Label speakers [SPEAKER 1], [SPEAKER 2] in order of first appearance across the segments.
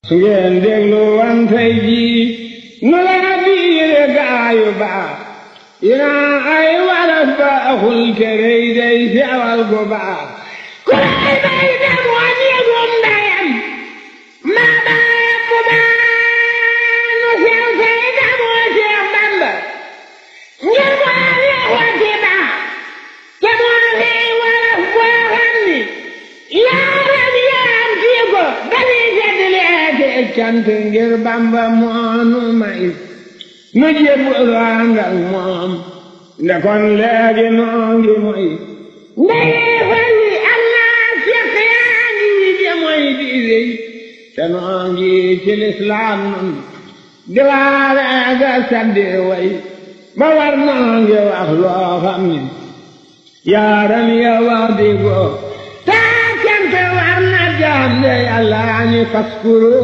[SPEAKER 1] su ngeen déglu wan tey jii nu la biire gaayu baax ina ay waraf baaxul te rëy day sewal gu baax ku lay bay demoo néegum ndeyam maa baayam bu baax nu sew say demoo Seex Bamba ngir moo leexati baax te moo lay waraf boo xam ni yaaram yaam tii ko dañuy sedd leete cant ngir Bamba moonu may nu jébbalu ànd ak moom nde kon léegi noo ngi moy ndeye fali am naa fekk yaa ngi de moy di rëy te noo ngi ci lislaam nun di waare ga saddi way ba war noo ngi wax loo xam ni yaaram ya wax di ko taa cant war na jaam de yàlla ni faskuru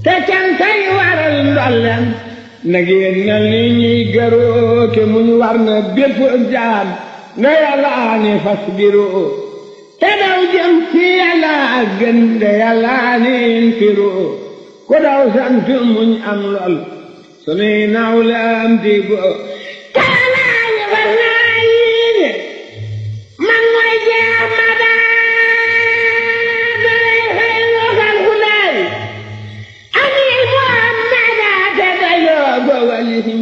[SPEAKER 1] te cantay waral ndolleen na ngeen mel ni ñuy gëroo te muñ war na bépp jaam na yàlla ni fasbiru te daw jëm ci yàlla gën de yàlla ni infiru ku daw sant muñ am lool sunuy nawlam di go taalaani war naa yiine man mooy jaam ma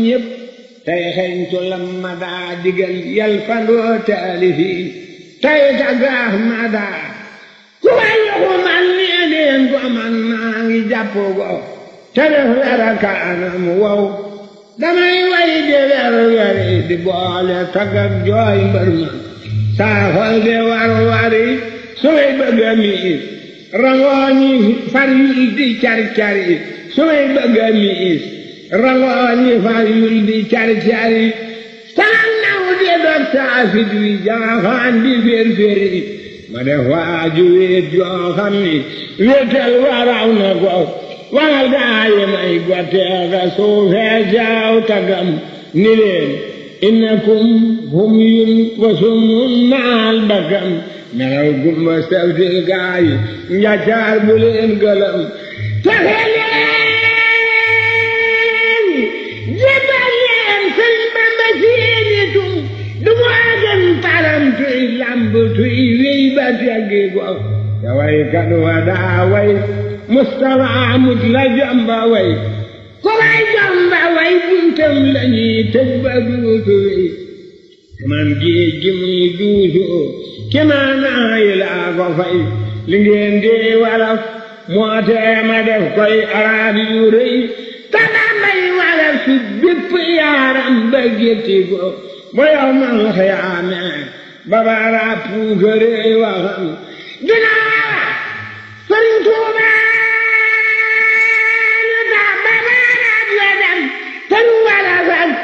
[SPEAKER 1] ñépp tey xeeñtu lam ma daa digal yal fandoo taalifi tey taggax ma daa ku wàlluxu man nee leen ko man maa ngi jàpp go te def werakaanam wow damay way de weri di boole taggak jooy mbër ma saa xol de war-wari su may bëgg a miis rangooñi far yul di cari-cari su may bëgg a miis rangooñi far yul di cari-cari sanan naw de dog saafit wi jaaxaan di fér-féri ma def waaju wéet joo xam ni wéetal waraw na ko waral gaayi may gotteega suufee jaaw tagam ni leen innakum hum yun wa sumun maal bakam melaw gumba seftil gaayi njaccaar bu leen gëlëm texe leen jébal leen Sëriñ Bamba seeni tum du mu agan param tuy lamb tuy wey ba teggi go te way kat wa daa way Mustafa mut la jomba way ko way jomba way buntam lañuy tëj ba duutu wey man géej gi muy duutu kemaanaay laa ko fay li ngeen dee walaf moo tee ma def koy araab yu rëy tana may walaf su bépp yaaram ba gétti ko ba yow man xiyaame ba bara puukaree waxam dinaa Sëriñ Tuuba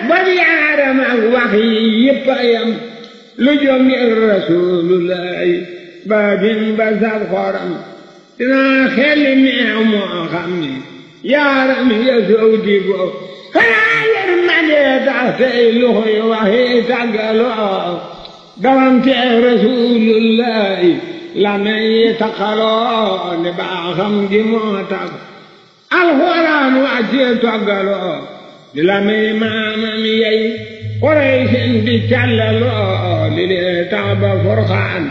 [SPEAKER 1] bari yaaram ak wax yi yépp a yam lu jóge Rasulullaay baabin ba sab xoram dinaa xelli meew moo xam ni yaaram ya sow di ko xanaa yërmande tax tey luxuy waxi tàggaloo dawante Rasulullaay la may taqaloo ne baaxam gi moo tax alxuraan wàcce toggaloo di la may maamam yey Quraysin di càllaloo li lee tax ba Furqaan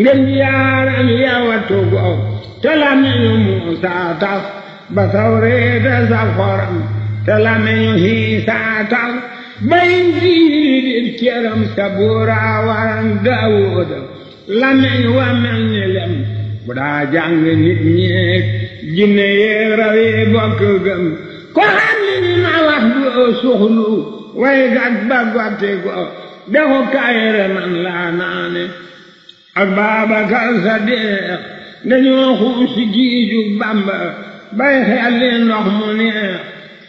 [SPEAKER 1] ngeen yaaram ya wattu go te la meñu Muusaa tax ba Tawreeta sa xoram te la meñu Iisaa tax ba Injiil di cëram Sabuura waram Daawuda la meñu wa mel ni lem bu daa jàng nit ñeek jinne yeek rawi bokk gëm ko xam ni ma wax doo suxlu way gat ba gotte go dexu kayre man laa naane ak Baabakar Sadiq dañoo xuusi giiju Bamba bay xelli ndox mu neex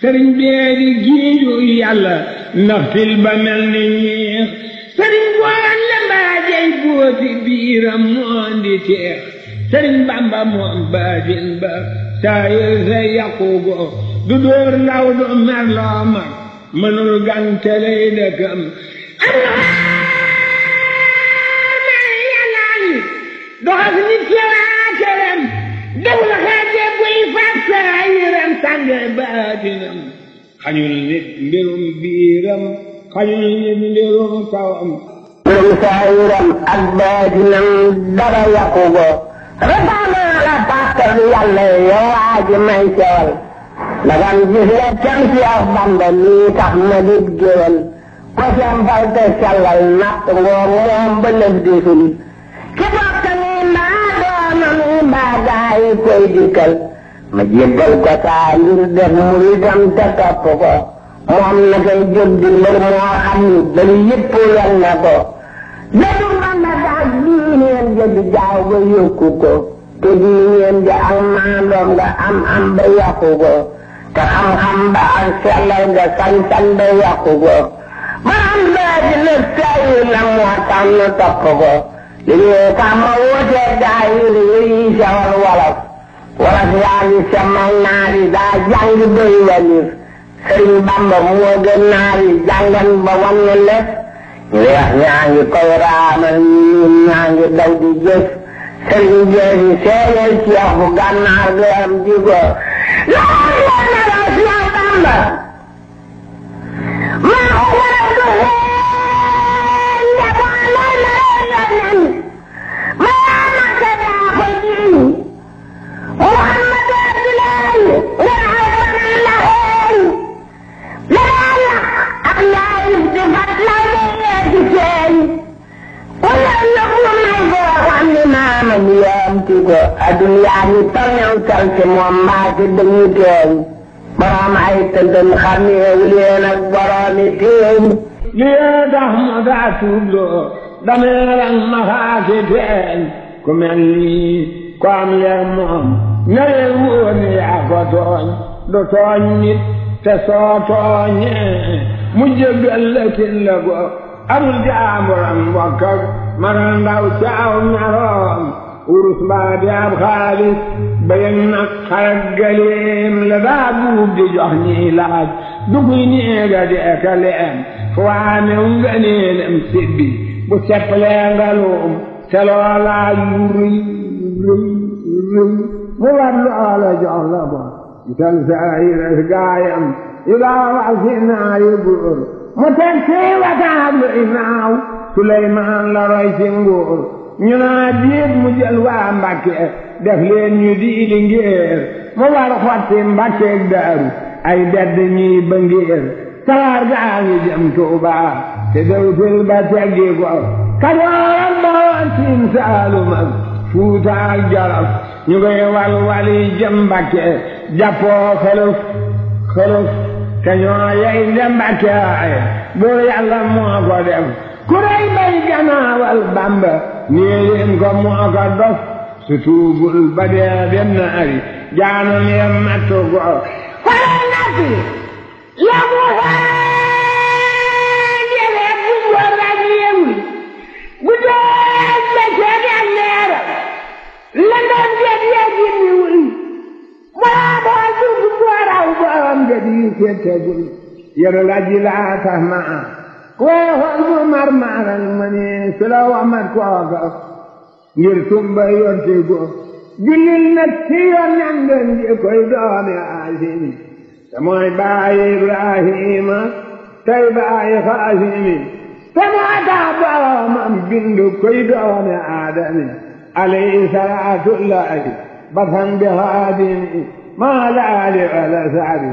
[SPEAKER 1] sëriñ bee di giiju Yàlla ndax til ba mel ni ñeex sëriñ boon la mbaajey booti biiram moon di teex sëriñ Bamba moom baajin ba saayir sa yàqu go du dóor ndaw du mer loo mag mënul ganteley dëkkam may yàllaani doxas nit ci waa këram def la xeete buy fàtte xañul nit mbirum biiram xañul nit mbirum kawam
[SPEAKER 2] mbirum saayiram ak baatinam dara yàqu ko rabbana la tàkkal yàlla yow waaji may sewal ndagam gis la cam si ak Bamba lii tax ma dit géwal ko sempal te sellal natt ngoog moom ba lëf disul ki bokk ni mbaa doomam yi mbaa gaa yi koy dikkal ma jébbal ko saa ngir def muridam te topp ko moom na koy jóg di mbër moo xam ni bari yëpp yan na ko dadu Bamba daal diineen ja di jaaw ba yokku ko te diineen ja ak maandoom nga am ba yàqu ko te xam-xam ba ak sellal nga sañ-sañ ba yàqu ko baram baa di la sayi la moo tax nu topp ko li ñuy tax ma wootee gaa yi yi sewal wolof wolof yaa ngi semmal naar yi daa jàng doy walif Sëriñ Bamba moo gën naar yi jàngan ba wan na lépp weex ñaa ngi koy raamal ñun ñaa ngi daw di jëf sëriñ jeexi seeyal ceex bu gànnaar ga am di ko lool la nara Seex Bamba maa ko waral du xeen njaboot la yonen maa ma ka daa ko jiiñ Muhammadu Abdullahi nga albanan la xeen la la ak yaayif di fat la di feeñ wala yëpp may boo xam ne maama mi yaam ti ko addunyaa ngi torñaw tal ci moom mbaa ci dañu teeñ borom ay tëndën xameewu leen ak boroomi teeñ
[SPEAKER 1] lii tax ma daa tuubloo dameeran ma xaati teeñ ku mel nii ko am leen moom na leen wóor ni yaa ko tooñ du tooñ nit te soo tooñee mu jéggal la kin la ko amul jaamuram mbokk ak mara ndaw caaw ñaroom urus mbaa di ab xaalis bayen nag xarak galeem la daa buub di jox ñiy laaj duguy néega di eka leem fu waane nga neelem sibbi bu seppalee ngaluum te loolaa yu rëy mu war loola jox la ko ital saayiras gaayam yu daa wax si naari góor mu teg si wataab lu inaaw Suleymaan la roy ci nguur ñu naa diit mu jël waa Mbàkke def leen ñu diili ngéer mu war xotti Mbàkkeeg Daaru ay bedd ñuy ba ngéer saxaar gaa ngi jëm Tuubaa te dawtul ba teggi ko Kajoor Bawol Siin Saalum ak Fuuta ak Jolof ñu koy wal-wali jëm Mbàkke jàppoo xeluf te ñoo yey dem Mbàkke ay buur Yàlla moo ko def ku rey bay gannaawal Bamba nii leen ko moo ko dof su tuubul ba dee dem na ari jaanam ya mattu ko faral nati la mu jële bu góor ak yewul bu doon ba seet ak leeram la doon jeet yaa jinniwul moo boo dugg booraw borom jët yi seetagul yero la ji laa tax ma weexoon bu marmaral ma ni su la wamat kooka ngir tumba yonte go jullil nag ci yoon ñangen ji koy doomi Aasimi te mooy baayi Ibrahima tey baayi Xaasimi te moo tax boromam bindu koy doomi Aadami alayhi salaatullahi basan bi xaadimi maa laali wala saari